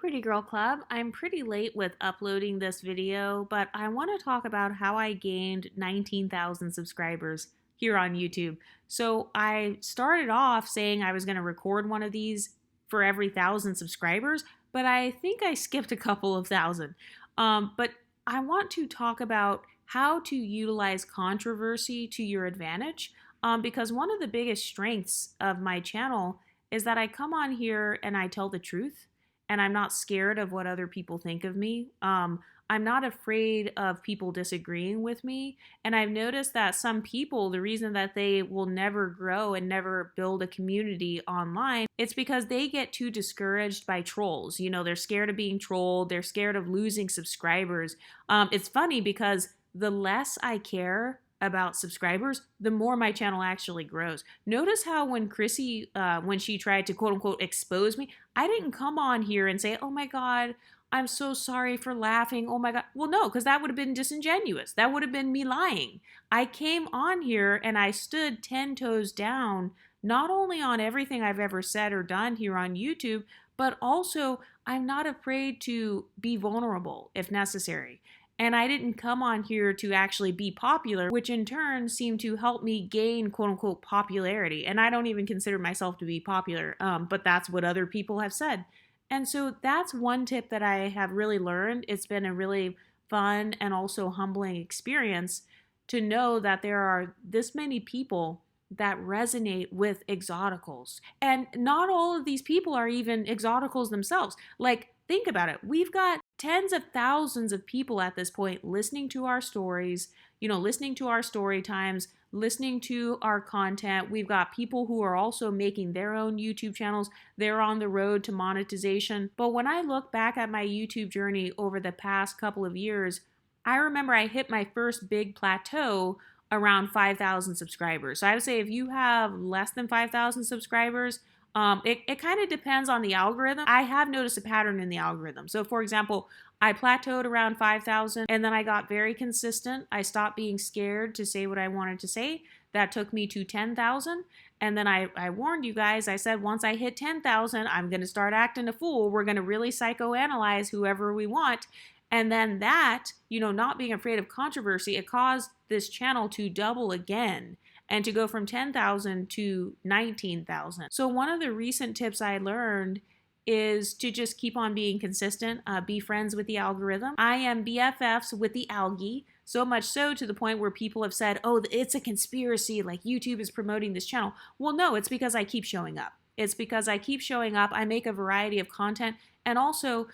Pretty Girl Club. I'm pretty late with uploading this video, but I want to talk about how I gained 19,000 subscribers here on YouTube. So I started off saying I was going to record one of these for every 1,000 subscribers, but I think I skipped a couple of thousand. But I want to talk about how to utilize controversy to your advantage, because one of the biggest strengths of my channel is that I come on here and I tell the truth, and I'm not scared of what other people think of me. I'm not afraid of people disagreeing with me. And I've noticed that some people, the reason that they will never grow and never build a community online, it's because they get too discouraged by trolls. You know, they're scared of being trolled, they're scared of losing subscribers. It's funny because the less I care about subscribers, the more my channel actually grows. Notice how when Chrissy, when she tried to quote unquote expose me, I didn't come on here and say, oh my God, I'm so sorry for laughing. Oh my God. Well, no, because that would have been disingenuous. That would have been me lying. I came on here and I stood 10 toes down, not only on everything I've ever said or done here on YouTube, but also I'm not afraid to be vulnerable if necessary. And I didn't come on here to actually be popular, which in turn seemed to help me gain quote unquote popularity. And I don't even consider myself to be popular, but that's what other people have said. And so that's one tip that I have really learned. It's been a really fun and also humbling experience to know that there are this many people that resonate with Exoticals. And not all of these people are even Exoticals themselves. Like, think about it. We've got tens of thousands of people at this point listening to our stories, listening to our story times, listening to our content. We've got people who are also making their own YouTube channels. They're on the road to monetization. But when I look back at my YouTube journey over the past couple of years, I remember I hit my first big plateau around 5,000 subscribers. So I would say if you have less than 5,000 subscribers, it kind of depends on the algorithm. I have noticed a pattern in the algorithm. So for example, I plateaued around 5,000 and then I got very consistent. I stopped being scared to say what I wanted to say. That took me to 10,000. And then I warned you guys, I said, once I hit 10,000, I'm going to start acting a fool. We're going to really psychoanalyze whoever we want. And then that, not being afraid of controversy, it caused this channel to double again and to go from 10,000 to 19,000. So one of the recent tips I learned is to just keep on being consistent, be friends with the algorithm. I am BFFs with the algae, so much so to the point where people have said, oh, it's a conspiracy, like YouTube is promoting this channel. Well, no, it's because I keep showing up. It's because I keep showing up. I make a variety of content, and also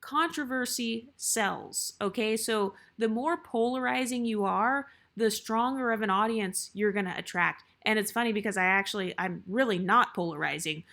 controversy sells, okay? So the more polarizing you are, the stronger of an audience you're going to attract. And it's funny because I'm really not polarizing.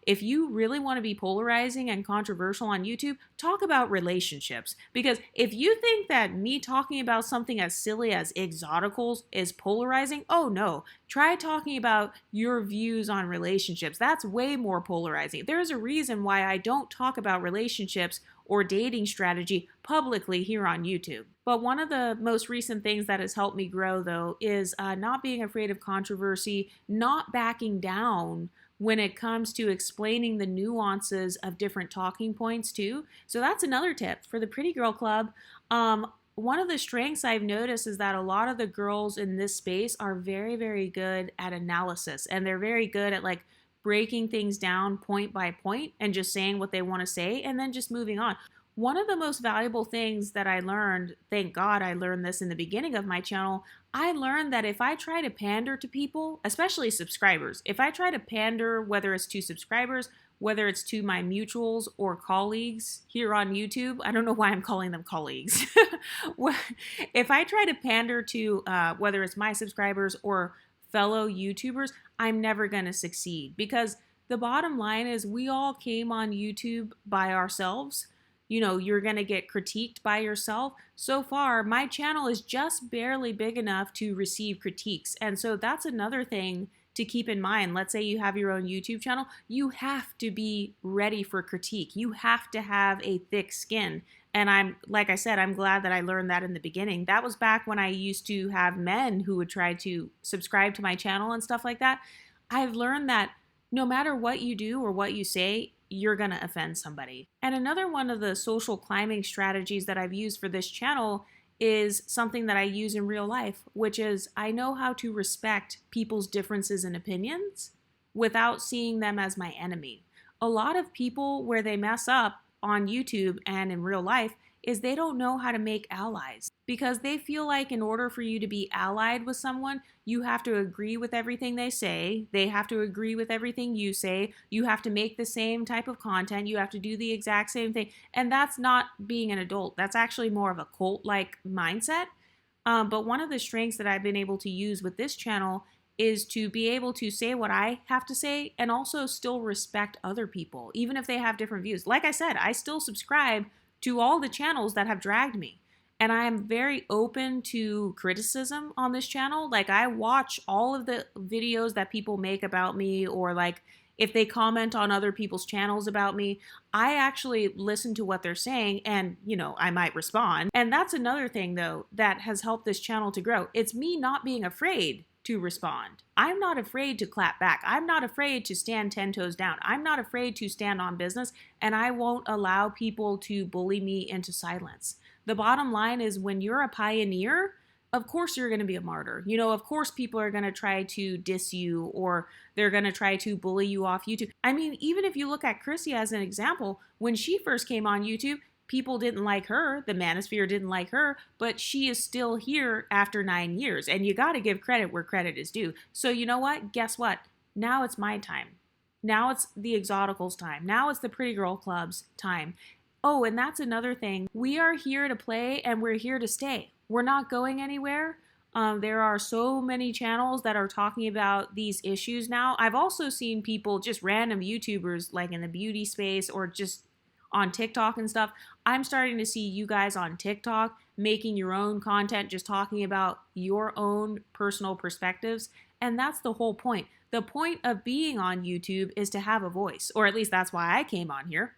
If you really want to be polarizing and controversial on YouTube, talk about relationships. Because if you think that me talking about something as silly as Exoticals is polarizing, oh no. Try talking about your views on relationships. That's way more polarizing. There's a reason why I don't talk about relationships or dating strategy publicly here on YouTube. But one of the most recent things that has helped me grow, though, is not being afraid of controversy, not backing down when it comes to explaining the nuances of different talking points, too. So that's another tip for the Pretty Girl Club. One of the strengths I've noticed is that a lot of the girls in this space are very, very good at analysis, and they're very good at breaking things down point by point and just saying what they want to say and then just moving on. One of the most valuable things that I learned, thank God I learned this in the beginning of my channel, I learned that if I try to pander to people, especially subscribers, if I try to pander, whether it's to subscribers, whether it's to my mutuals or colleagues here on YouTube, I don't know why I'm calling them colleagues. If I try to pander to whether it's my subscribers or fellow YouTubers, I'm never going to succeed, because the bottom line is we all came on YouTube by ourselves. You're going to get critiqued by yourself. So far, my channel is just barely big enough to receive critiques. And so that's another thing to keep in mind. Let's say you have your own YouTube channel. You have to be ready for critique. You have to have a thick skin. And like I said, I'm glad that I learned that in the beginning. That was back when I used to have men who would try to subscribe to my channel and stuff like that. I've learned that no matter what you do or what you say, you're going to offend somebody. And another one of the social climbing strategies that I've used for this channel is something that I use in real life, which is I know how to respect people's differences and opinions without seeing them as my enemy. A lot of people, where they mess up on YouTube and in real life, is they don't know how to make allies because they feel like in order for you to be allied with someone, you have to agree with everything they say. They have to agree with everything you say. You have to make the same type of content. You have to do the exact same thing. And that's not being an adult. That's actually more of a cult-like mindset. But one of the strengths that I've been able to use with this channel is to be able to say what I have to say and also still respect other people, even if they have different views. Like I said, I still subscribe to all the channels that have dragged me. And I am very open to criticism on this channel. Like, I watch all of the videos that people make about me, or like if they comment on other people's channels about me, I actually listen to what they're saying and, I might respond. And that's another thing, though, that has helped this channel to grow. It's me not being afraid to respond. I'm not afraid to clap back. I'm not afraid to stand 10 toes down. I'm not afraid to stand on business, and I won't allow people to bully me into silence. The bottom line is, when you're a pioneer, of course you're going to be a martyr. Of course people are going to try to diss you, or they're going to try to bully you off YouTube. I mean, even if you look at Chrissy as an example, when she first came on YouTube, people didn't like her, the manosphere didn't like her, but she is still here after 9 years. And you got to give credit where credit is due. So you know what? Guess what? Now it's my time. Now it's the Exoticals time. Now it's the Pretty Girl Club's time. Oh, and that's another thing. We are here to play, and we're here to stay. We're not going anywhere. There are so many channels that are talking about these issues now. I've also seen people, just random YouTubers, like in the beauty space or just on TikTok and stuff. I'm starting to see you guys on TikTok making your own content, just talking about your own personal perspectives. And that's the whole point. The point of being on YouTube is to have a voice, or at least that's why I came on here.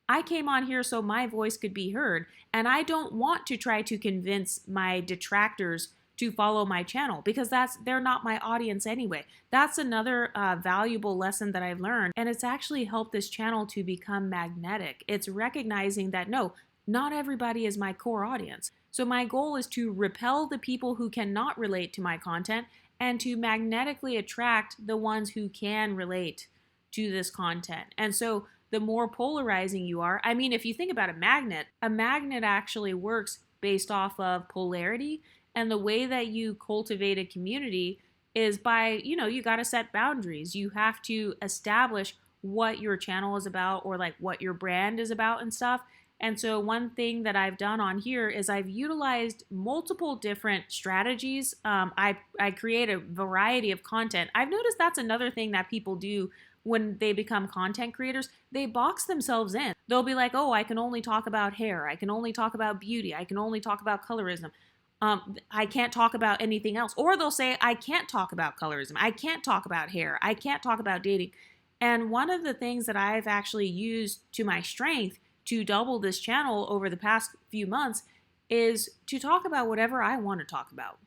I came on here so my voice could be heard, and I don't want to try to convince my detractors to follow my channel, because they're not my audience anyway. That's another valuable lesson that I've learned, and it's actually helped this channel to become magnetic. It's recognizing that no, not everybody is my core audience. So my goal is to repel the people who cannot relate to my content and to magnetically attract the ones who can relate to this content. And so the more polarizing you are, I mean, if you think about a magnet actually works based off of polarity. And the way that you cultivate a community is by, you got to set boundaries. You have to establish what your channel is about, or like what your brand is about and stuff. And so one thing that I've done on here is I've utilized multiple different strategies. I create a variety of content. I've noticed that's another thing that people do when they become content creators. They box themselves in. They'll be like, oh, I can only talk about hair. I can only talk about beauty. I can only talk about colorism. I can't talk about anything else. Or they'll say, I can't talk about colorism. I can't talk about hair. I can't talk about dating. And one of the things that I've actually used to my strength to double this channel over the past few months is to talk about whatever I want to talk about.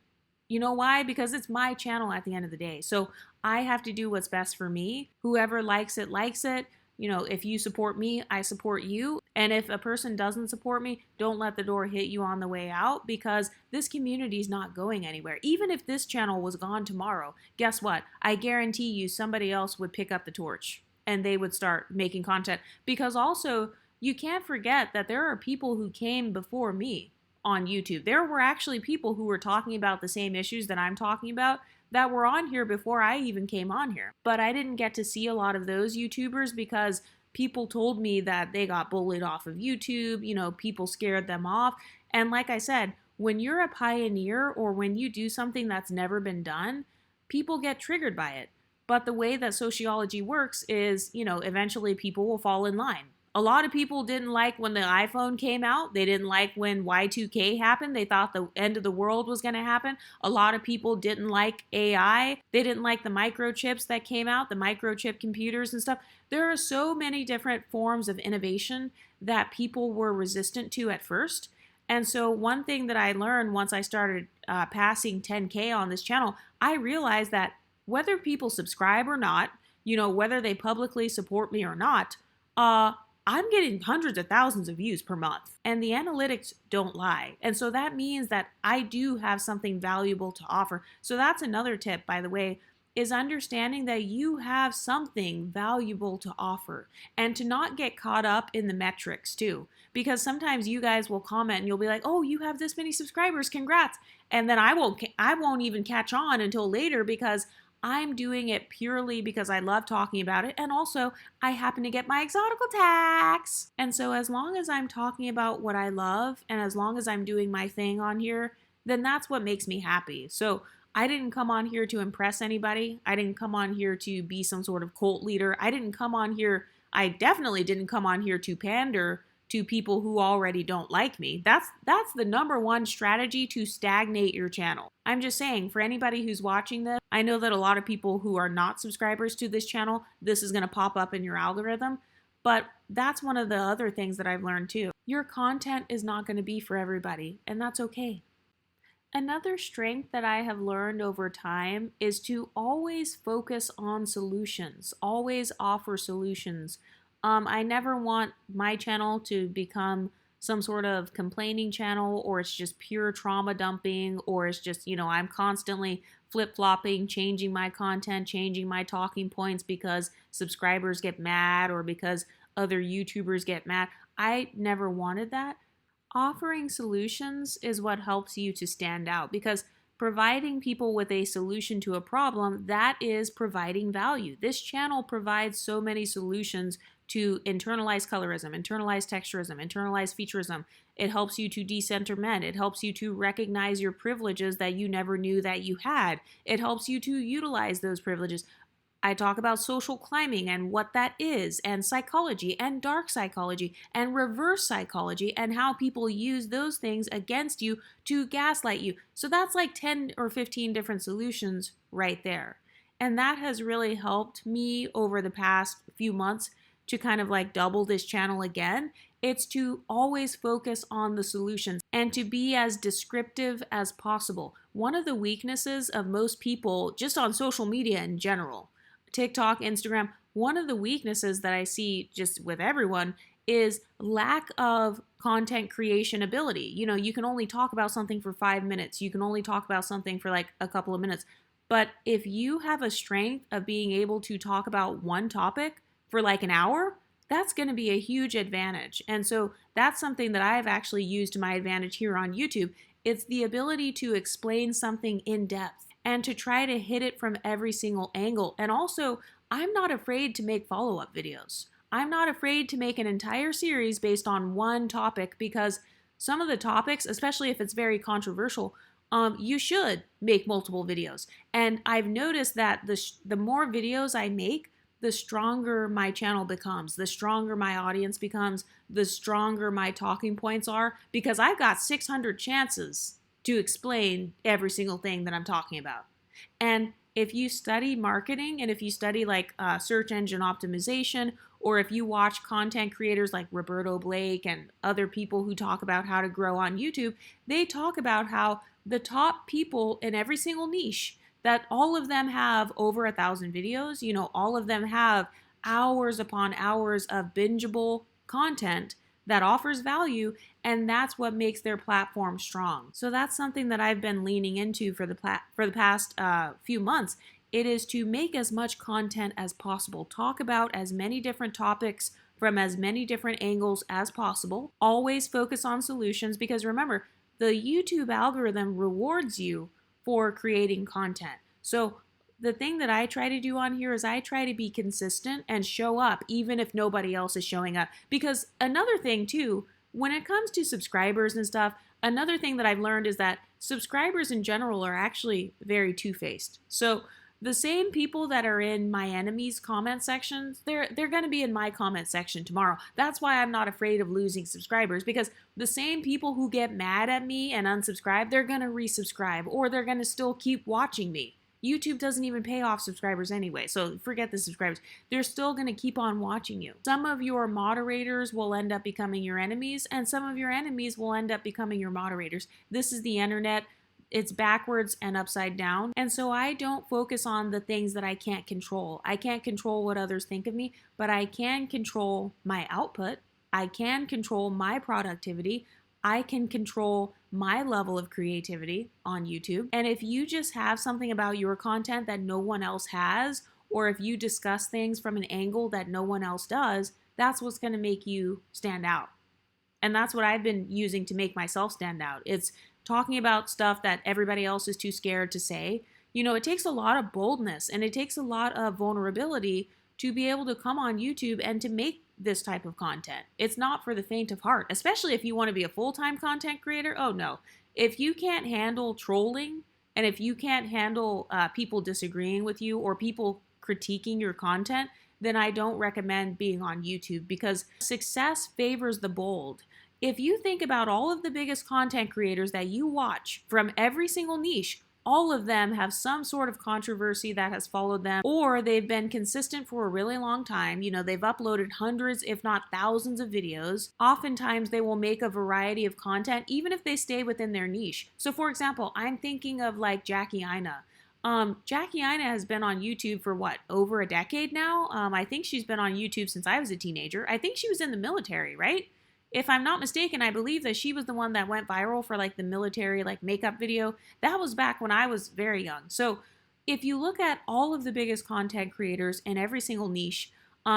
You know why? Because it's my channel at the end of the day. So I have to do what's best for me. Whoever likes it, likes it. If you support me, I support you. And if a person doesn't support me, don't let the door hit you on the way out, because this community is not going anywhere. Even if this channel was gone tomorrow, guess what? I guarantee you somebody else would pick up the torch and they would start making content. Because also, you can't forget that there are people who came before me on YouTube. There were actually people who were talking about the same issues that I'm talking about that were on here before I even came on here. But I didn't get to see a lot of those YouTubers because people told me that they got bullied off of YouTube, people scared them off. And like I said, when you're a pioneer or when you do something that's never been done, people get triggered by it. But the way that sociology works is, eventually people will fall in line. A lot of people didn't like when the iPhone came out. They didn't like when Y2K happened. They thought the end of the world was going to happen. A lot of people didn't like AI. They didn't like the microchips that came out, the microchip computers and stuff. There are so many different forms of innovation that people were resistant to at first. And so one thing that I learned once I started passing 10K on this channel, I realized that whether people subscribe or not, whether they publicly support me or not, uh, I'm getting hundreds of thousands of views per month, and the analytics don't lie. And so that means that I do have something valuable to offer. So that's another tip, by the way, is understanding that you have something valuable to offer and to not get caught up in the metrics too. Because sometimes you guys will comment and you'll be like, "Oh, you have this many subscribers, congrats." And then I won't even catch on until later because I'm doing it purely because I love talking about it, and also I happen to get my Exotical tax. And so as long as I'm talking about what I love and as long as I'm doing my thing on here, then that's what makes me happy. So I didn't come on here to impress anybody. I didn't come on here to be some sort of cult leader. I definitely didn't come on here to pander to people who already don't like me. That's the number one strategy to stagnate your channel. I'm just saying, for anybody who's watching this, I know that a lot of people who are not subscribers to this channel, this is going to pop up in your algorithm, but that's one of the other things that I've learned too. Your content is not going to be for everybody, and that's okay. Another strength that I have learned over time is to always focus on solutions, always offer solutions. I never want my channel to become some sort of complaining channel, or it's just pure trauma dumping, or it's just, I'm constantly flip-flopping, changing my content, changing my talking points because subscribers get mad or because other YouTubers get mad. I never wanted that. Offering solutions is what helps you to stand out, because providing people with a solution to a problem, that is providing value. This channel provides so many solutions to internalize colorism, internalize texturism, internalize featureism. It helps you to decenter men. It helps you to recognize your privileges that you never knew that you had. It helps you to utilize those privileges. I talk about social climbing and what that is, and psychology, and dark psychology, and reverse psychology, and how people use those things against you to gaslight you. So that's like 10 or 15 different solutions right there. And that has really helped me over the past few months to kind of like double this channel again. It's to always focus on the solutions and to be as descriptive as possible. One of the weaknesses of most people, just on social media in general, TikTok, Instagram, one of the weaknesses that I see just with everyone is lack of content creation ability. You can only talk about something for 5 minutes. You can only talk about something for like a couple of minutes. But if you have a strength of being able to talk about one topic for like an hour, that's going to be a huge advantage. And so that's something that I've actually used to my advantage here on YouTube. It's the ability to explain something in depth and to try to hit it from every single angle. And also, I'm not afraid to make follow-up videos. I'm not afraid to make an entire series based on one topic, because some of the topics, especially if it's very controversial, you should make multiple videos. And I've noticed that the more videos I make, the stronger my channel becomes, the stronger my audience becomes, the stronger my talking points are, because I've got 600 chances to explain every single thing that I'm talking about. And if you study marketing, and if you study like search engine optimization, or if you watch content creators like Roberto Blake and other people who talk about how to grow on YouTube, they talk about how the top people in every single niche, that all of them have over 1,000 videos, all of them have hours upon hours of bingeable content that offers value, and that's what makes their platform strong. So that's something that I've been leaning into for the past few months. It is to make as much content as possible, talk about as many different topics from as many different angles as possible. Always focus on solutions, because remember, the YouTube algorithm rewards you for creating content. So the thing that I try to do on here is I try to be consistent and show up even if nobody else is showing up. Because another thing too, when it comes to subscribers and stuff, another thing that I've learned is that subscribers in general are actually very two-faced. So the same people that are in my enemies' comment sections, they're going to be in my comment section tomorrow. That's why I'm not afraid of losing subscribers, because the same people who get mad at me and unsubscribe, they're going to resubscribe, or they're going to still keep watching me. YouTube doesn't even pay off subscribers anyway, so forget the subscribers. They're still going to keep on watching you. Some of your moderators will end up becoming your enemies, and some of your enemies will end up becoming your moderators. This is the internet. It's backwards and upside down. And so I don't focus on the things that I can't control. I can't control what others think of me, but I can control my output. I can control my productivity. I can control my level of creativity on YouTube. And if you just have something about your content that no one else has, or if you discuss things from an angle that no one else does, that's what's going to make you stand out. And that's what I've been using to make myself stand out. It's talking about stuff that everybody else is too scared to say. You know, it takes a lot of boldness and it takes a lot of vulnerability to be able to come on YouTube and to make this type of content. It's not for the faint of heart, especially if you want to be a full-time content creator. Oh no. If you can't handle trolling and if you can't handle people disagreeing with you or people critiquing your content, then I don't recommend being on YouTube because success favors the bold. If you think about all of the biggest content creators that you watch from every single niche, all of them have some sort of controversy that has followed them, or they've been consistent for a really long time. You know, they've uploaded hundreds, if not thousands of videos. Oftentimes they will make a variety of content, even if they stay within their niche. So for example, I'm thinking of like Jackie Ina. Jackie Ina has been on YouTube for what, over a decade now? I think she's been on YouTube since I was a teenager. I think she was in the military, right? If I'm not mistaken, I believe that she was the one that went viral for like the military like makeup video. That was back when I was very young. So if you look at all of the biggest content creators in every single niche,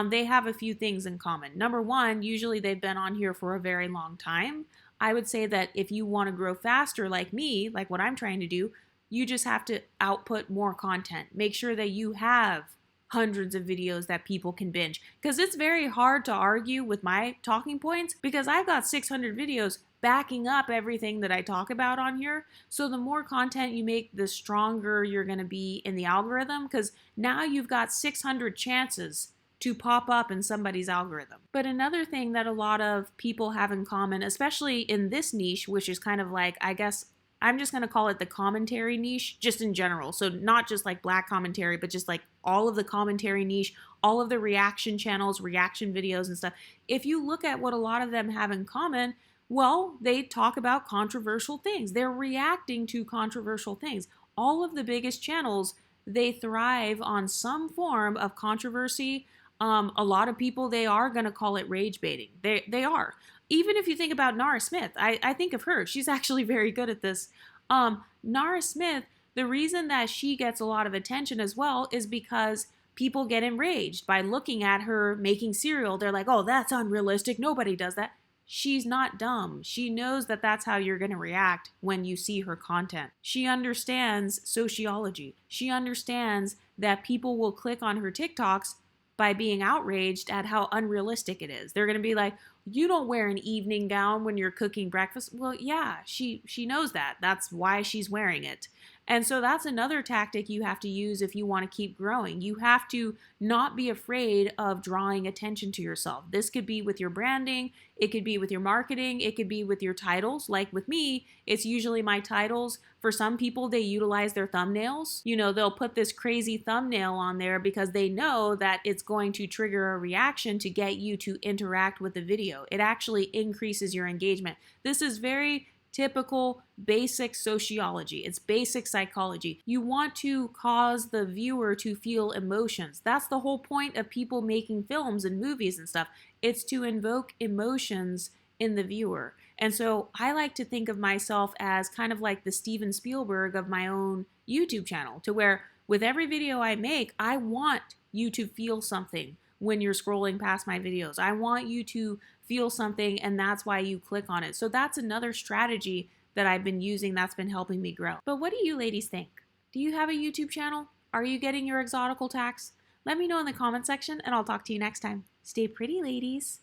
they have a few things in common. Number one, usually they've been on here for a very long time. I would say that if you want to grow faster like me, like what I'm trying to do, you just have to output more content. Make sure that you have hundreds of videos that people can binge. Because it's very hard to argue with my talking points because I've got 600 videos backing up everything that I talk about on here. So the more content you make, the stronger you're going to be in the algorithm because now you've got 600 chances to pop up in somebody's algorithm. But another thing that a lot of people have in common, especially in this niche, which is kind of like, I guess, I'm just going to call it the commentary niche, just in general. So not just like black commentary, but just like all of the commentary niche, all of the reaction channels, reaction videos and stuff. If you look at what a lot of them have in common, well, they talk about controversial things. They're reacting to controversial things. All of the biggest channels, they thrive on some form of controversy. A lot of people, they are going to call it rage baiting. They are. Even if you think about Nara Smith, I think of her. She's actually very good at this. Nara Smith, the reason that she gets a lot of attention as well is because people get enraged by looking at her making cereal. They're like, oh, that's unrealistic. Nobody does that. She's not dumb. She knows that that's how you're going to react when you see her content. She understands sociology. She understands that people will click on her TikToks by being outraged at how unrealistic it is. They're going to be like, you don't wear an evening gown when you're cooking breakfast. Well, yeah, she knows that. That's why she's wearing it. And so that's another tactic you have to use if you want to keep growing. You have to not be afraid of drawing attention to yourself. This could be with your branding. It could be with your marketing. It could be with your titles. Like with me, it's usually my titles. For some people, they utilize their thumbnails. You know, they'll put this crazy thumbnail on there because they know that it's going to trigger a reaction to get you to interact with the video. It actually increases your engagement. This is very typical basic sociology. It's basic psychology. You want to cause the viewer to feel emotions. That's the whole point of people making films and movies and stuff. It's to invoke emotions in the viewer. And so I like to think of myself as kind of like the Steven Spielberg of my own YouTube channel, to where with every video I make, I want you to feel something when you're scrolling past my videos. I want you to feel something, and that's why you click on it. So that's another strategy that I've been using that's been helping me grow. But what do you ladies think? Do you have a YouTube channel? Are you getting your exotical tax? Let me know in the comment section, and I'll talk to you next time. Stay pretty, ladies.